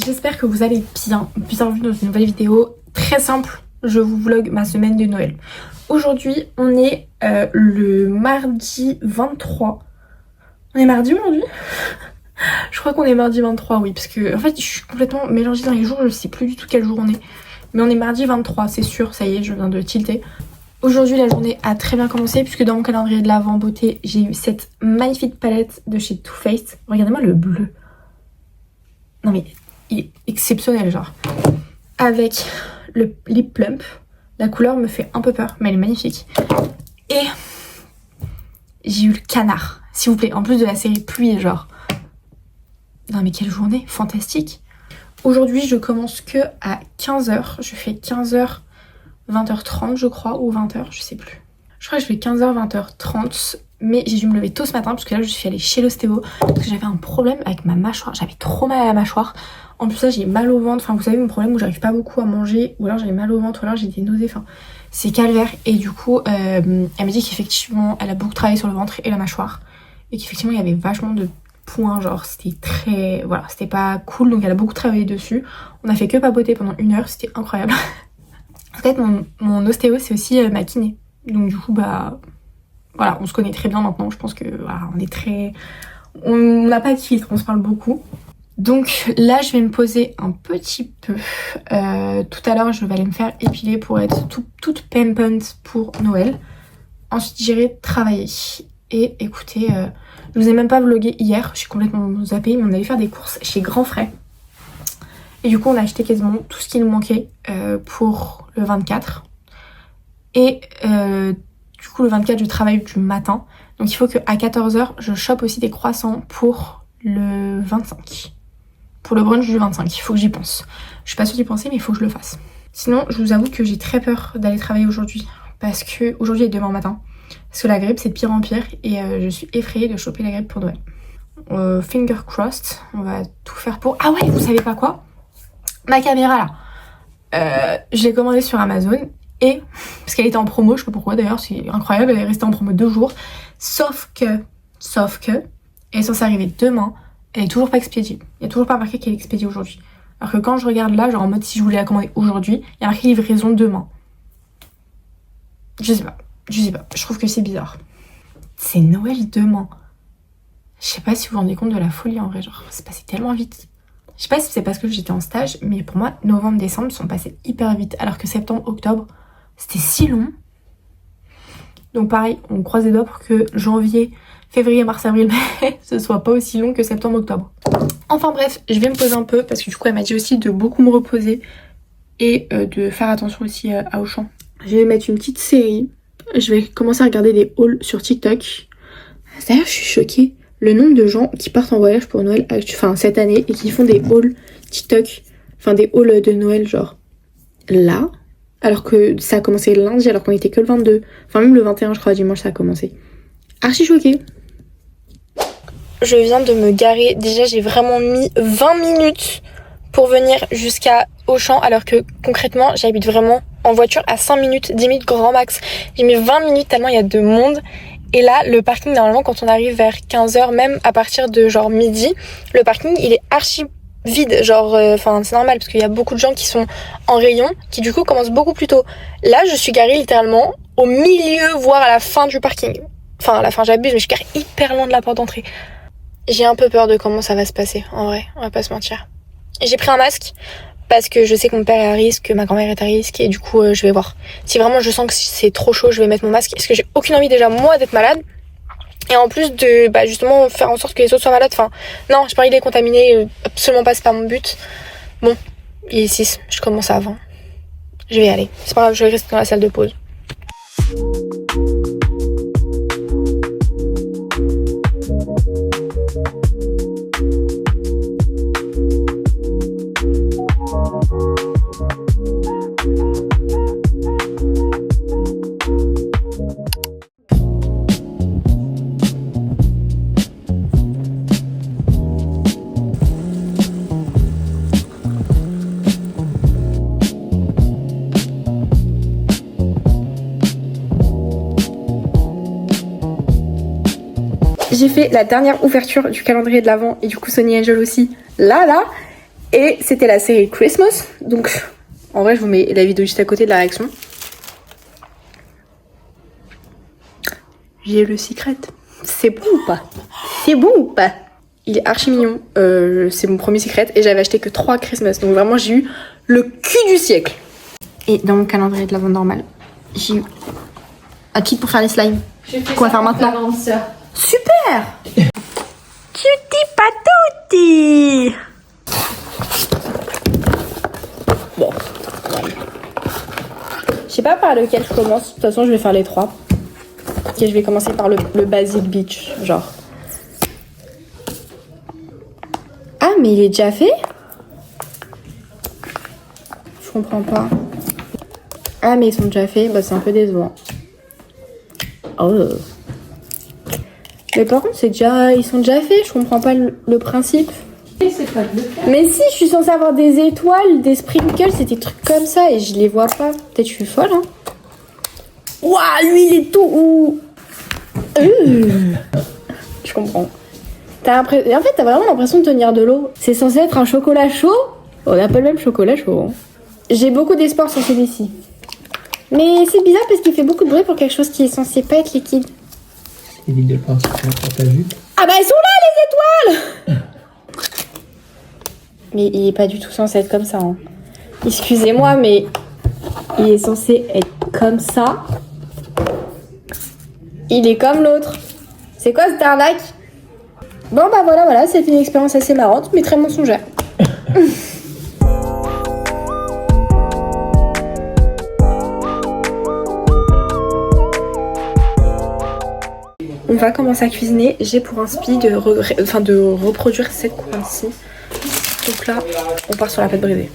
j'espère que vous allez bien. Bienvenue dans une nouvelle vidéo très simple. Je vous vlog ma semaine de Noël. Aujourd'hui, on est le mardi 23. On est mardi aujourd'hui? Je crois qu'on est mardi 23, oui, parce que en fait, je suis complètement mélangée dans les jours. Je sais plus du tout quel jour on est. Mais on est mardi 23, c'est sûr, ça y est, je viens de tilter. Aujourd'hui, la journée a très bien commencé puisque dans mon calendrier de l'Avent beauté, j'ai eu cette magnifique palette de chez Too Faced. Regardez-moi le bleu. Non mais, il est exceptionnel, genre. Avec le lip plump. La couleur me fait un peu peur, mais elle est magnifique. Et j'ai eu le canard, s'il vous plaît, en plus de la série pluie, genre. Non mais quelle journée, fantastique. Aujourd'hui, je commence que à 15h. Je fais 15h, 20h30 je crois, ou 20h, je sais plus. Je crois que je fais 15h, 20h30, mais j'ai dû me lever tôt ce matin parce que là je suis allée chez l'ostéo parce que j'avais un problème avec ma mâchoire. J'avais trop mal à la mâchoire. En plus là j'ai mal au ventre, enfin vous savez mon problème où j'arrive pas beaucoup à manger, ou alors j'avais mal au ventre, ou alors j'ai des nausées, enfin c'est calvaire. Et du coup elle m'a dit qu'effectivement elle a beaucoup travaillé sur le ventre et la mâchoire et qu'effectivement il y avait vachement de points, genre c'était très, voilà, c'était pas cool, donc elle a beaucoup travaillé dessus. On a fait que papoter pendant 1 heure, c'était incroyable. En fait mon ostéo c'est aussi ma kiné, donc du coup bah voilà, on se connaît très bien maintenant, je pense que voilà, on est très, on n'a pas de filtre, on se parle beaucoup. Donc là je vais me poser un petit peu. Tout à l'heure je vais aller me faire épiler pour être toute pimpante pour Noël. Ensuite j'irai travailler. Et écoutez, je vous ai même pas vlogué hier, je suis complètement zappée, mais on allait faire des courses chez Grand Frais. Et du coup on a acheté quasiment tout ce qui nous manquait pour le 24. Et du coup le 24 je travaille du matin. Donc il faut qu'à 14h je chope aussi des croissants pour le 25. Pour le brunch du 25, il faut que j'y pense. Je suis pas sûre d'y penser, mais il faut que je le fasse. Sinon, je vous avoue que j'ai très peur d'aller travailler aujourd'hui. Parce que aujourd'hui et demain matin. Parce que la grippe, c'est de pire en pire. Et je suis effrayée de choper la grippe pour Noël. Finger crossed. On va tout faire pour... Ah ouais, vous savez pas quoi? Ma caméra là. Je l'ai commandée sur Amazon. Et... Parce qu'elle était en promo, je sais pas pourquoi d'ailleurs. C'est incroyable, elle est restée en promo 2 jours. Sauf que... Elle est censée arriver demain. Elle est toujours pas expédiée. Il y a toujours pas marqué qu'elle est expédiée aujourd'hui. Alors que quand je regarde là, genre en mode si je voulais la commander aujourd'hui, il y a marqué livraison demain. Je sais pas. Je trouve que c'est bizarre. C'est Noël demain. Je sais pas si vous vous rendez compte de la folie en vrai. Genre, c'est passé tellement vite. Je sais pas si c'est parce que j'étais en stage, mais pour moi, novembre, décembre sont passés hyper vite. Alors que septembre, octobre, c'était si long. Donc pareil, on croise les doigts pour que janvier, février, mars, avril, mai, ce soit pas aussi long que septembre, octobre. Enfin bref, je vais me poser un peu parce que du coup elle m'a dit aussi de beaucoup me reposer et de faire attention aussi à Auchan. Je vais mettre une petite série. Je vais commencer à regarder des hauls sur TikTok. D'ailleurs je suis choquée. Le nombre de gens qui partent en voyage pour Noël, enfin cette année, et qui font des hauls TikTok, enfin des hauls de Noël genre là. Alors que ça a commencé lundi, alors qu'on était que le 22. Enfin même le 21 je crois, dimanche ça a commencé. Archi choquée. Je viens de me garer. Déjà j'ai vraiment mis 20 minutes pour venir jusqu'à Auchan. Alors que concrètement j'habite vraiment en voiture à 5 minutes, 10 minutes grand max. J'ai mis 20 minutes tellement il y a de monde. Et là le parking normalement quand on arrive vers 15h, même à partir de genre midi, le parking il est archi vide, genre enfin c'est normal parce qu'il y a beaucoup de gens qui sont en rayon qui du coup commencent beaucoup plus tôt. Là je suis garée littéralement au milieu voire à la fin du parking. Enfin à la fin j'abuse, mais je suis garée hyper loin de la porte d'entrée. J'ai un peu peur de comment ça va se passer en vrai, on va pas se mentir. J'ai pris un masque parce que je sais que mon père est à risque, que ma grand-mère est à risque et du coup je vais voir. Si vraiment je sens que c'est trop chaud, je vais mettre mon masque parce que j'ai aucune envie déjà moi d'être malade. Et en plus de justement faire en sorte que les autres soient malades, enfin non, j'ai pas envie de les contaminer, absolument pas, c'est pas mon but. Bon, il est 6, je commence avant. Je vais y aller, c'est pas grave, je vais rester dans la salle de pause. J'ai fait la dernière ouverture du calendrier de l'Avent et du coup Sony Angel aussi là Et c'était la série Christmas. Donc en vrai je vous mets la vidéo juste à côté de la réaction. J'ai le secret. C'est bon ou pas? C'est bon ou pas? Il est archi mignon. C'est mon premier secret et j'avais acheté que 3 Christmas. Donc vraiment j'ai eu le cul du siècle. Et dans mon calendrier de l'avant normal, j'ai eu un kit pour faire les slimes. Qu'on va faire maintenant. Super. Tutti patutti. Bon. Je sais pas par lequel je commence. De toute façon je vais faire les 3. Ok, je vais commencer par le Basic Beach, genre. Ah, mais il est déjà fait? Je comprends pas. Ah, mais ils sont déjà faits, bah c'est un peu décevant. Oh. Mais par contre, ils sont déjà faits, je comprends pas le principe. Mais si, je suis censée avoir des étoiles, des sprinkles, c'est des trucs comme ça et je les vois pas. Peut-être je suis folle, hein. Ouah, lui il est tout. Je comprends. En fait, t'as vraiment l'impression de tenir de l'eau. C'est censé être un chocolat chaud. On appelle même chocolat chaud. Hein. J'ai beaucoup d'espoir sur celui-ci. Mais c'est bizarre parce qu'il fait beaucoup de bruit pour quelque chose qui est censé pas être liquide. C'est l'huile de pain pour ta jupe. Ah bah elles sont là les étoiles. Mais il est pas du tout censé être comme ça. Hein. Excusez-moi, mais il est censé être comme ça. Il est comme l'autre. C'est quoi cette arnaque? Bon bah voilà, c'est une expérience assez marrante, mais très mensongère. On va commencer à cuisiner. J'ai pour inspi de reproduire cette couronne-ci. Donc là, on part sur la pâte brisée.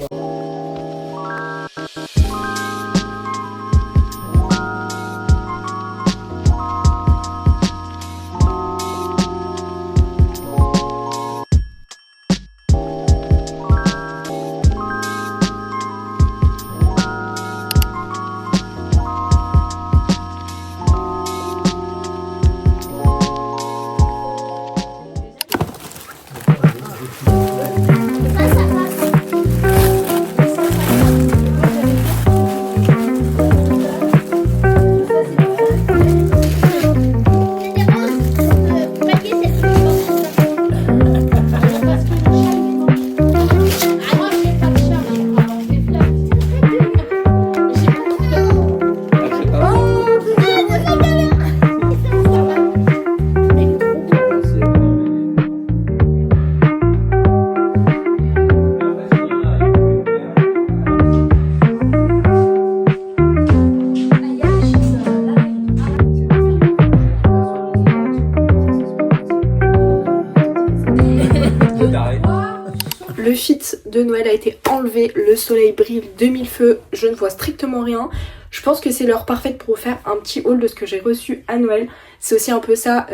Le fit de Noël a été enlevé, le soleil brille de mille feux, je ne vois strictement rien. Je pense que c'est l'heure parfaite pour vous faire un petit haul de ce que j'ai reçu à Noël. C'est aussi un peu ça,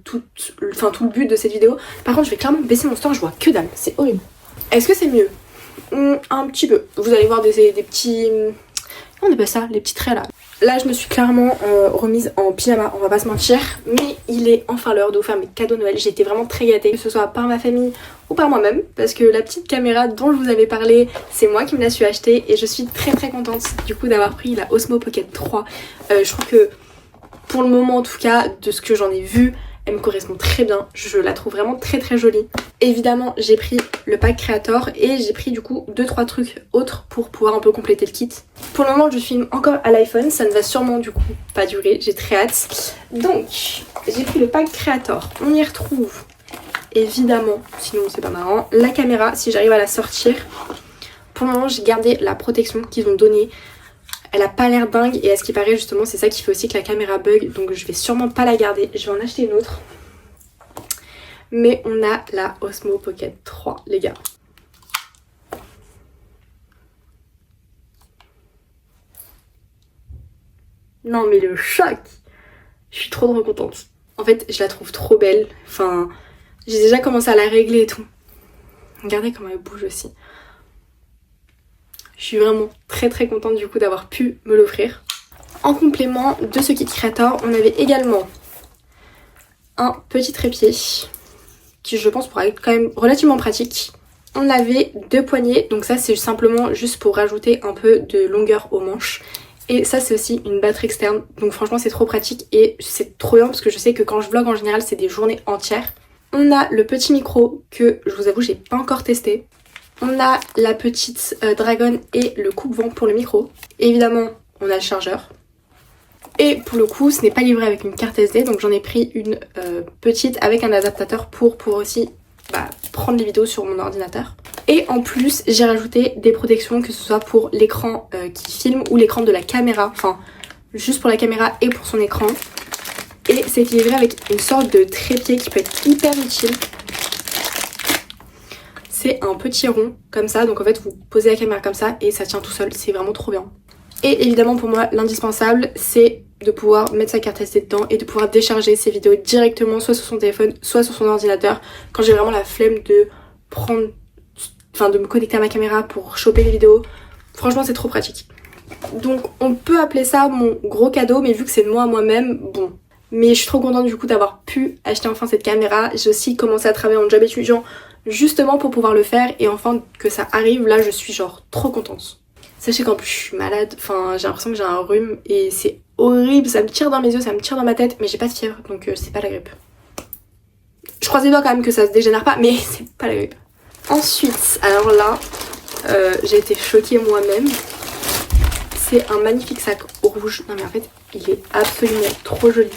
tout le but de cette vidéo. Par contre, je vais clairement baisser mon store, je vois que dalle, c'est horrible. Est-ce que c'est mieux? Un petit peu. Vous allez voir des petits... Comment on appelle ça? Les petits traits là. Là, je me suis clairement remise en pyjama, on va pas se mentir. Mais il est enfin l'heure de vous faire mes cadeaux de Noël. J'ai été vraiment très gâtée, que ce soit par ma famille ou par moi-même. Parce que la petite caméra dont je vous avais parlé, c'est moi qui me la suis achetée. Et je suis très très contente du coup d'avoir pris la Osmo Pocket 3. Je trouve que pour le moment en tout cas, de ce que j'en ai vu, elle me correspond très bien, je la trouve vraiment très très jolie. Évidemment j'ai pris le pack Creator et j'ai pris du coup 2-3 trucs autres pour pouvoir un peu compléter le kit. Pour le moment je filme encore à l'iPhone, ça ne va sûrement du coup pas durer, j'ai très hâte. Donc j'ai pris le pack Creator, on y retrouve évidemment, sinon c'est pas marrant, la caméra si j'arrive à la sortir. Pour le moment j'ai gardé la protection qu'ils ont donnée. Elle a pas l'air dingue et à ce qui paraît justement c'est ça qui fait aussi que la caméra bug, donc je vais sûrement pas la garder, je vais en acheter une autre. Mais on a la Osmo Pocket 3 les gars. Non mais le choc! Je suis trop contente. En fait je la trouve trop belle, enfin j'ai déjà commencé à la régler et tout. Regardez comment elle bouge aussi. Je suis vraiment très très contente du coup d'avoir pu me l'offrir. En complément de ce kit Creator, on avait également un petit trépied qui je pense pourra être quand même relativement pratique. On avait 2 poignées, donc ça c'est simplement juste pour rajouter un peu de longueur aux manches. Et ça c'est aussi une batterie externe, donc franchement c'est trop pratique et c'est trop bien parce que je sais que quand je vlog en général c'est des journées entières. On a le petit micro que je vous avoue j'ai pas encore testé. On a la petite Dragon et le coupe-vent pour le micro. Et évidemment on a le chargeur. Et pour le coup ce n'est pas livré avec une carte SD, donc j'en ai pris une petite avec un adaptateur pour aussi prendre les vidéos sur mon ordinateur. Et en plus j'ai rajouté des protections, que ce soit pour l'écran qui filme ou l'écran de la caméra, enfin juste pour la caméra et pour son écran. Et c'est livré avec une sorte de trépied qui peut être hyper utile. C'est un petit rond comme ça, donc en fait vous posez la caméra comme ça et ça tient tout seul, c'est vraiment trop bien. Et évidemment pour moi l'indispensable c'est de pouvoir mettre sa carte SD dedans et de pouvoir décharger ses vidéos directement soit sur son téléphone soit sur son ordinateur quand j'ai vraiment la flemme de de me connecter à ma caméra pour choper les vidéos. Franchement c'est trop pratique. Donc on peut appeler ça mon gros cadeau, mais vu que c'est de moi à moi-même, bon. Mais je suis trop contente du coup d'avoir pu acheter enfin cette caméra. J'ai aussi commencé à travailler en job étudiant justement pour pouvoir le faire et enfin que ça arrive, là je suis genre trop contente. Sachez qu'en plus je suis malade, enfin j'ai l'impression que j'ai un rhume et c'est horrible, ça me tire dans mes yeux, ça me tire dans ma tête, mais j'ai pas de fièvre donc c'est pas la grippe. Je croise les doigts quand même que ça se dégénère pas, mais c'est pas la grippe. Ensuite, alors là, j'ai été choquée moi-même. C'est un magnifique sac rouge. Non mais en fait, il est absolument trop joli.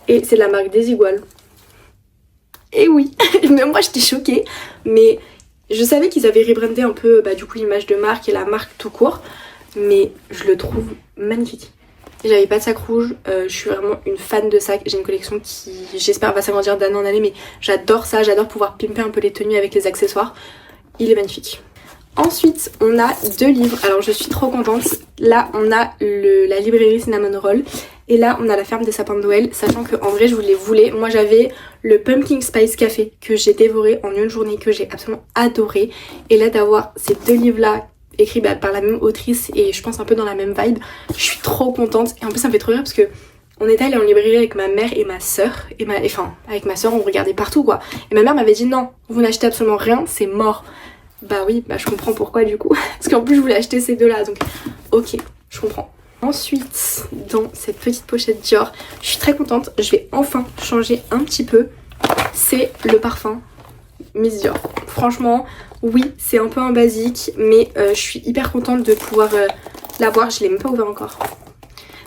Et c'est de la marque Desigual. Et oui, même moi j'étais choquée. Mais je savais qu'ils avaient rebrandé un peu du coup l'image de marque et la marque tout court. Mais je le trouve magnifique. J'avais pas de sac rouge, je suis vraiment une fan de sacs. J'ai une collection qui j'espère va s'agrandir d'année en année, mais j'adore ça, j'adore pouvoir pimper un peu les tenues avec les accessoires. Il est magnifique. Ensuite on a 2 livres, alors je suis trop contente. Là on a la librairie Cinnamon Roll et là on a la ferme des sapins de Noël, sachant que en vrai je vous les voulais. Moi j'avais le Pumpkin Spice Café que j'ai dévoré en une journée, que j'ai absolument adoré. Et là d'avoir ces 2 livres là écrit par la même autrice et je pense un peu dans la même vibe, je suis trop contente. Et en plus ça me fait trop rire parce que on était allé en librairie avec ma mère et ma soeur avec ma soeur on regardait partout quoi, et ma mère m'avait dit non vous n'achetez absolument rien, c'est mort. Bah oui, je comprends pourquoi du coup, parce qu'en plus je voulais acheter ces 2 là, donc ok, je comprends. Ensuite dans cette petite pochette Dior, je suis très contente, je vais enfin changer un petit peu, c'est le parfum Miss Dior. Franchement oui c'est un peu un basique, mais je suis hyper contente de pouvoir l'avoir. Je l'ai même pas ouvert encore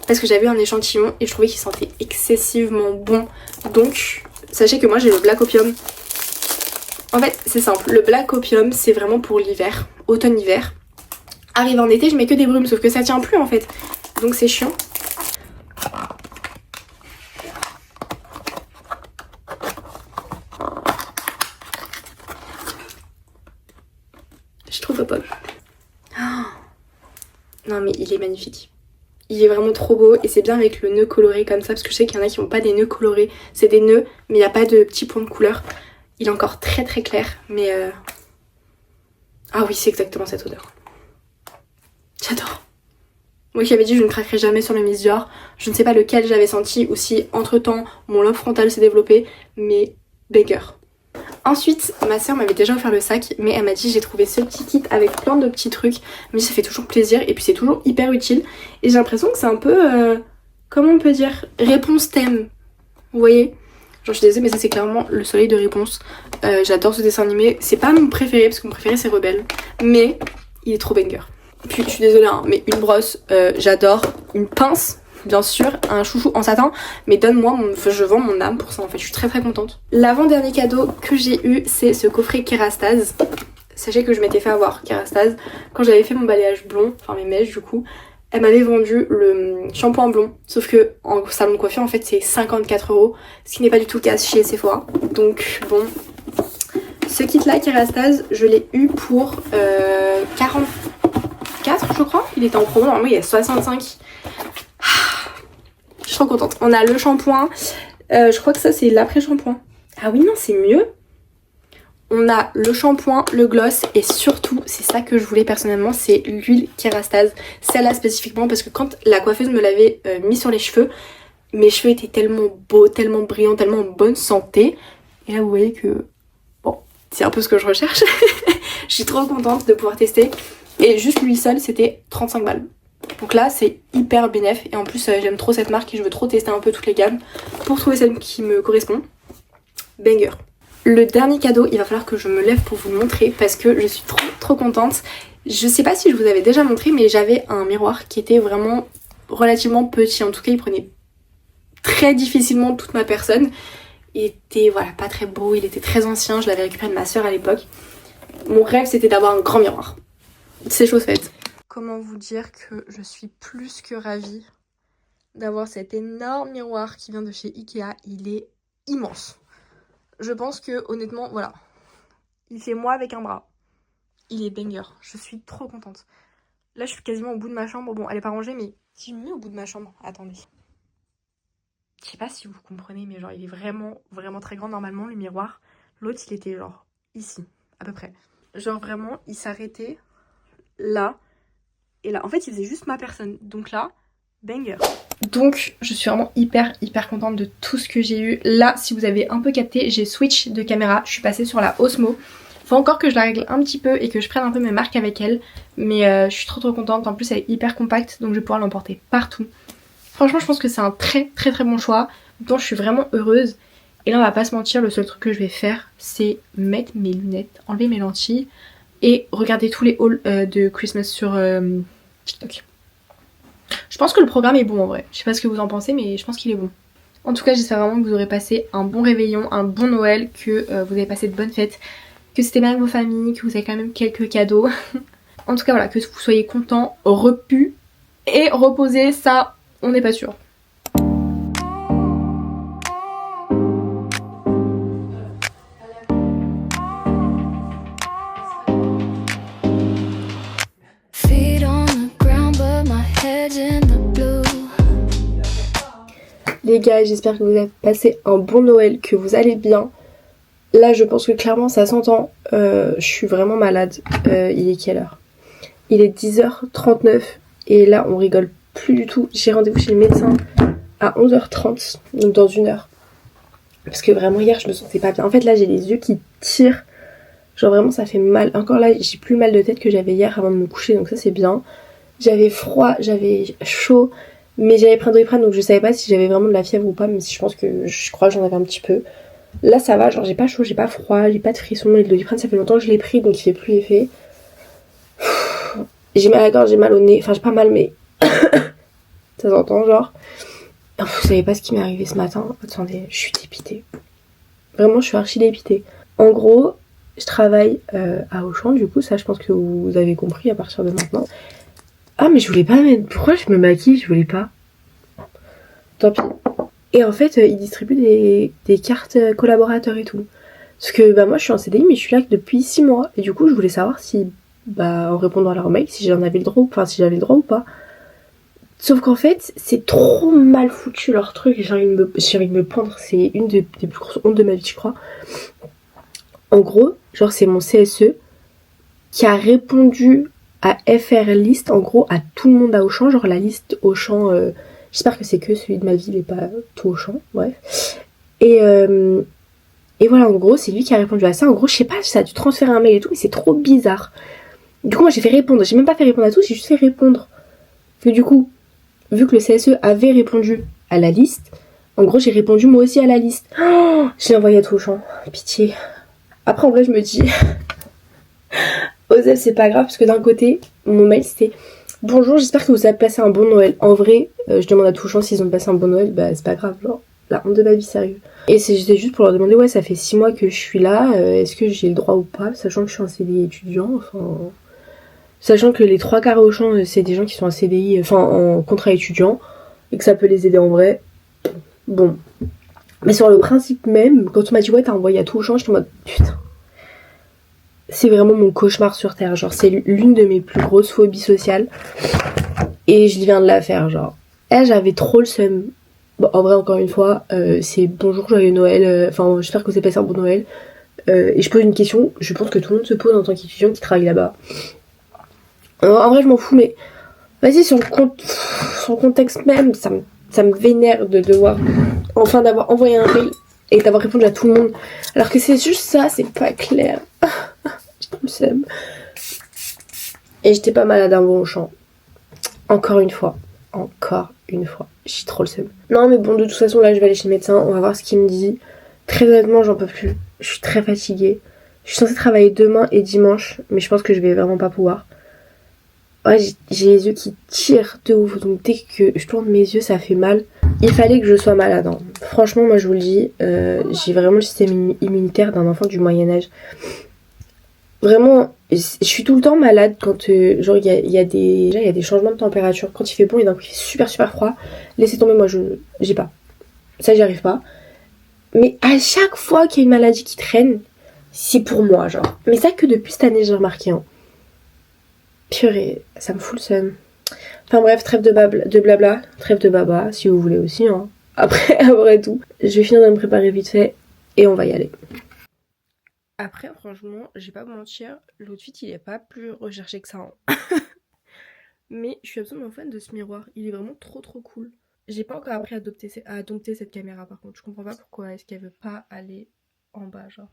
parce que j'avais un échantillon et je trouvais qu'il sentait excessivement bon. Donc sachez que moi j'ai le Black Opium. En fait c'est simple, le Black Opium c'est vraiment pour l'hiver, automne-hiver. Arrivé en été je mets que des brumes, sauf que ça tient plus en fait, donc c'est chiant. Je trouve pas. Oh. Non mais il est magnifique. Il est vraiment trop beau et c'est bien avec le nœud coloré comme ça, parce que je sais qu'il y en a qui n'ont pas des nœuds colorés. C'est des nœuds mais il n'y a pas de petits points de couleur. Il est encore très très clair mais ah oui c'est exactement cette odeur. J'adore. Moi qui avais dit je ne craquerai jamais sur le Miss Dior. Je ne sais pas lequel j'avais senti ou si entre temps mon lobe frontal s'est développé, mais banger. Ensuite ma soeur m'avait déjà offert le sac, mais elle m'a dit j'ai trouvé ce petit kit avec plein de petits trucs, mais ça fait toujours plaisir et puis c'est toujours hyper utile. Et j'ai l'impression que c'est un peu comment on peut dire, réponse thème, vous voyez. Genre je suis désolée mais ça c'est clairement le soleil de Réponse. J'adore ce dessin animé, c'est pas mon préféré parce que mon préféré c'est Rebelle, mais il est trop banger. Puis je suis désolée hein, mais une brosse j'adore, une pince bien sûr, un chouchou en satin, mais donne-moi, je vends mon âme pour ça en fait, je suis très très contente. L'avant-dernier cadeau que j'ai eu c'est ce coffret Kérastase. Sachez que je m'étais fait avoir Kérastase quand j'avais fait mon balayage blond, enfin mes mèches du coup. Elle m'avait vendu le shampoing blond, sauf que en salon de coiffure en fait c'est 54 €, ce qui n'est pas du tout le cas chez Sephora. Donc bon, ce kit là Kérastase je l'ai eu pour 44 je crois, il était en promo, normalement il est à 65. Je suis trop contente. On a le shampoing, je crois que ça c'est l'après-shampoing. Ah oui non c'est mieux. On a le shampoing, le gloss et surtout, c'est ça que je voulais personnellement, c'est l'huile Kérastase. Celle-là spécifiquement parce que quand la coiffeuse me l'avait mis sur les cheveux, mes cheveux étaient tellement beaux, tellement brillants, tellement en bonne santé. Et là vous voyez que, bon, c'est un peu ce que je recherche. Je suis trop contente de pouvoir tester. Et juste lui seul, c'était 35 balles. Donc là, c'est hyper bénéf. Et en plus, j'aime trop cette marque et je veux trop tester un peu toutes les gammes pour trouver celle qui me correspond. Banger. Le dernier cadeau, il va falloir que je me lève pour vous le montrer parce que je suis trop contente. Je sais pas si je vous avais déjà montré, mais j'avais un miroir qui était vraiment relativement petit. En tout cas, il prenait très difficilement toute ma personne. Il était voilà, pas très beau, il était très ancien. Je l'avais récupéré de ma soeur à l'époque. Mon rêve, c'était d'avoir un grand miroir. C'est chose faite. Comment vous dire que je suis plus que ravie d'avoir cet énorme miroir qui vient de chez Ikea. Il est immense. Je pense que honnêtement, voilà, il fait moi avec un bras. Il est banger. Je suis trop contente. Là, je suis quasiment au bout de ma chambre. Bon, elle est pas rangée, mais si je me mets au bout de ma chambre, attendez. Je sais pas si vous comprenez, mais genre, il est vraiment très grand normalement, le miroir. L'autre, il était genre ici, à peu près. Genre vraiment, il s'arrêtait là et là. En fait, il faisait juste ma personne. Donc là, banger. Donc, je suis vraiment hyper contente de tout ce que j'ai eu. Là, si vous avez un peu capté, j'ai switch de caméra. Je suis passée sur la Osmo. Faut encore que je la règle un petit peu et que je prenne un peu mes marques avec elle. Mais je suis trop contente. En plus, elle est hyper compacte, donc je vais pouvoir l'emporter partout. Franchement, je pense que c'est un très bon choix, dont je suis vraiment heureuse. Et là, on va pas se mentir, le seul truc que je vais faire, c'est mettre mes lunettes, enlever mes lentilles et regarder tous les hauls de Christmas sur TikTok. Je pense que le programme est bon en vrai. Je sais pas ce que vous en pensez, mais je pense qu'il est bon. En tout cas, j'espère vraiment que vous aurez passé un bon réveillon, un bon Noël, que vous avez passé de bonnes fêtes, que c'était bien avec vos familles, que vous avez quand même quelques cadeaux. En tout cas, voilà, que vous soyez contents, repus et reposés, ça, on n'est pas sûr. Les gars, j'espère que vous avez passé un bon Noël, que vous allez bien. Là, je pense que clairement, ça s'entend. Je suis vraiment malade. Il est quelle heure? Il est 10h39 et là, on rigole plus du tout. J'ai rendez-vous chez le médecin à 11h30, donc dans une heure. Parce que vraiment, hier, je me sentais pas bien. En fait, là, j'ai les yeux qui tirent. Genre vraiment, ça fait mal. Encore là, j'ai plus mal de tête que j'avais hier avant de me coucher, donc ça, c'est bien. J'avais froid, j'avais chaud. Mais j'avais pris un Doliprane, donc je savais pas si j'avais vraiment de la fièvre ou pas, mais je pense que je crois que j'en avais un petit peu. Là ça va, genre j'ai pas chaud, j'ai pas froid, j'ai pas de frisson, et le Doliprane ça fait longtemps que je l'ai pris, donc il fait plus effet. J'ai mal à la gorge, j'ai mal au nez, enfin j'ai pas mal mais ça s'entend genre. Vous savez pas ce qui m'est arrivé ce matin, attendez, je suis dépitée. Vraiment je suis archi dépitée. En gros, je travaille à Auchan, du coup ça je pense que vous avez compris à partir de maintenant. Ah mais je voulais pas mettre... Pourquoi je me maquille? Je voulais pas. Tant pis. Et en fait, ils distribuent des cartes collaborateurs et tout. Parce que bah moi je suis en CDI mais je suis là depuis 6 mois. Et du coup je voulais savoir si, bah en répondant à leur mail, si j'en avais le droit, enfin si j'avais le droit ou pas. Sauf qu'en fait, c'est trop mal foutu leur truc. J'ai envie de me pendre. C'est une des plus grosses hontes de ma vie, je crois. En gros, genre c'est mon CSE qui a répondu à FR List, en gros à tout le monde à Auchan, genre la liste Auchan, j'espère que c'est que celui de ma ville et pas tout Auchan, bref. Et voilà, en gros c'est lui qui a répondu à ça. En gros je sais pas, ça a dû transférer un mail et tout, mais c'est trop bizarre. Du coup moi j'ai fait répondre, j'ai même pas fait répondre à tous, j'ai juste fait répondre. Que du coup, vu que le CSE avait répondu à la liste, en gros j'ai répondu moi aussi à la liste. Oh, je l'ai envoyé à tout Auchan, pitié. Après en vrai je me dis... Osef, c'est pas grave parce que d'un côté, mon mail c'était bonjour, j'espère que vous avez passé un bon Noël. En vrai, je demande à Touchant s'ils ont passé un bon Noël, bah c'est pas grave, genre la honte de ma vie, sérieux. Et c'est juste pour leur demander, ouais, ça fait 6 mois que je suis là, est-ce que j'ai le droit ou pas, sachant que je suis en CDI étudiant, enfin. Sachant que les 3 quarts au champ, c'est des gens qui sont en CDI, enfin en contrat étudiant, et que ça peut les aider en vrai. Bon. Mais sur le principe même, quand on m'a dit, ouais, t'as envoyé à Touchant, j'étais en mode, putain. C'est vraiment mon cauchemar sur Terre, genre c'est l'une de mes plus grosses phobies sociales et je viens de la faire, genre. Et j'avais trop le seum. Bon, en vrai, encore une fois, c'est bonjour, joyeux Noël, enfin j'espère que vous avez passé un bon Noël. Et je pose une question, je pense que tout le monde se pose en tant qu'étudiant qui travaille là-bas. En vrai je m'en fous, mais vas-y sur le contexte même, ça me vénère de devoir enfin d'avoir envoyé un mail et d'avoir répondu à tout le monde. Alors que c'est juste ça, c'est pas clair. trop le seum. Et j'étais pas malade d'un bon champ. Encore une fois. J'ai trop le seum. Non mais bon, de toute façon là je vais aller chez le médecin, on va voir ce qu'il me dit. Très honnêtement j'en peux plus. Je suis très fatiguée. Je suis censée travailler demain et dimanche, mais je pense que je vais vraiment pas pouvoir. Ouais, j'ai les yeux qui tirent de ouf, donc dès que je tourne mes yeux ça fait mal. Il fallait que je sois malade, hein. Franchement moi je vous le dis, j'ai vraiment le système immunitaire d'un enfant du Moyen-Âge. Vraiment, je suis tout le temps malade quand genre il y a des changements de température. Quand il fait bon et d'un coup il fait super super froid, laissez tomber, moi j'ai pas. Ça j'y arrive pas. Mais à chaque fois qu'il y a une maladie qui traîne, c'est pour moi genre. Mais ça que depuis cette année j'ai remarqué, hein. Purée, ça me fout le seum. Enfin bref, trêve de blabla, trêve de baba, si vous voulez aussi, hein. Après tout, je vais finir de me préparer vite fait et on va y aller. Après, franchement, je vais pas vous mentir, l'outfit il est pas plus recherché que ça, hein. Mais je suis absolument fan de ce miroir, il est vraiment trop trop cool. J'ai pas encore appris à dompter cette caméra par contre, je comprends pas pourquoi est-ce qu'elle veut pas aller en bas, genre.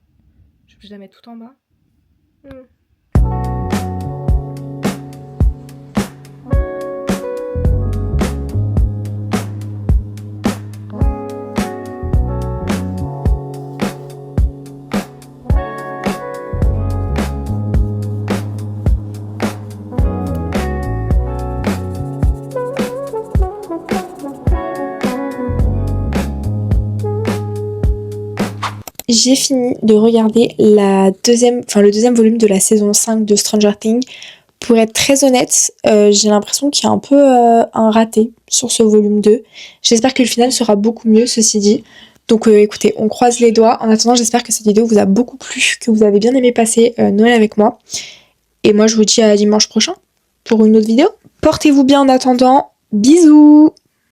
Je peux la mettre tout en bas. J'ai fini de regarder le deuxième volume de la saison 5 de Stranger Things. Pour être très honnête, j'ai l'impression qu'il y a un peu un raté sur ce volume 2. J'espère que le final sera beaucoup mieux, ceci dit. Donc écoutez, on croise les doigts. En attendant, j'espère que cette vidéo vous a beaucoup plu, que vous avez bien aimé passer Noël avec moi. Et moi, je vous dis à dimanche prochain pour une autre vidéo. Portez-vous bien en attendant. Bisous!